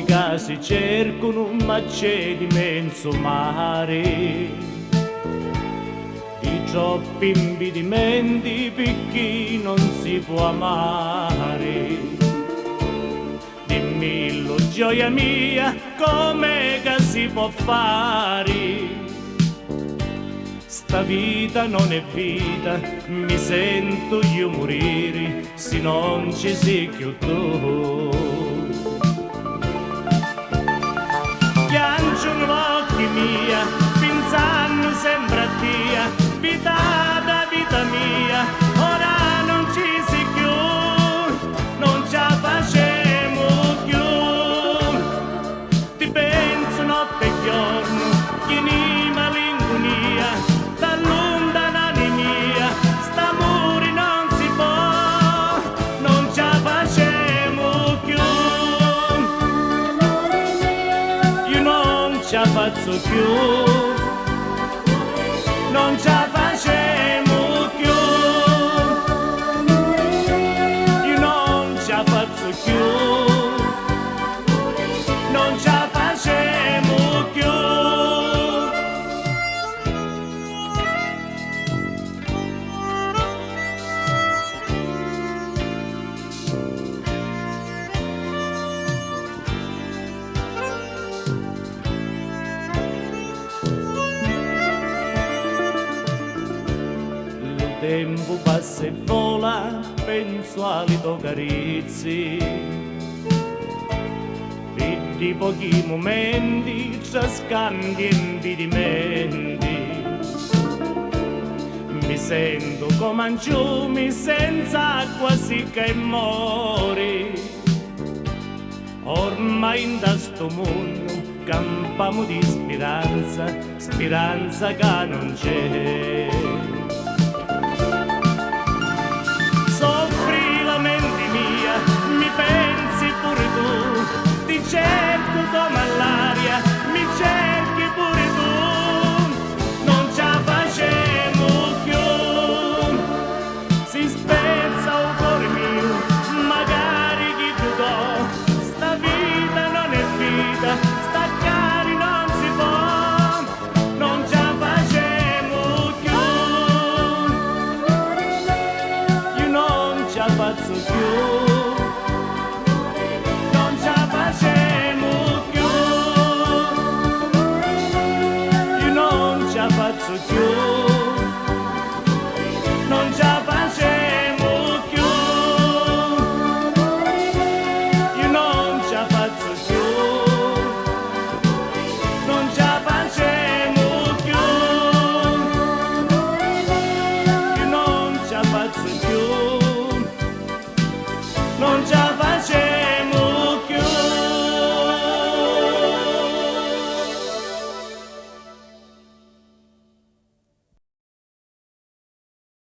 che si cercano, ma c'è l'immenso mare. Di troppi impedimenti per chi non si può amare. Dimmi, lo gioia mia, com'è che si può fare? Sta vita non è vita, mi sento io morire se non ci sei più tu. Piangono occhi mia, pensando sempre a te, vita da vita mia, ora non ci sei più, non ce la facciamo più. Ti penso notte e giorno, che ni malinconia, dall'ontanare mia, st'amore non si può, non ce la facciamo più. Io non ce la faccio più, non ce la facciamo più. Io non ce la faccio più, non ce la facciamo più. Il tempo passa e vola, penso alle tue carezze. Vedi pochi momenti, ci scambi impedimenti. Mi sento come un fiume senza acqua secca e muore. Ormai in questo mondo campiamo di speranza, speranza che non c'è. Soffri la mente mia, mi pensi pure tu, ti cerco come all'aria, mi cerchi pure tu, non ce la facciamo più, si spezza un cuore mio, magari chi tu do, sta vita non è vita, staccare non si può, non ce la facciamo più. Io non ce la faccio più, non ce la facciamo più. Io non ce la faccio più, non ce la facciamo più. Io non ce la faccio più, non ce la facciamo più. Io non ce la faccio più, non ce la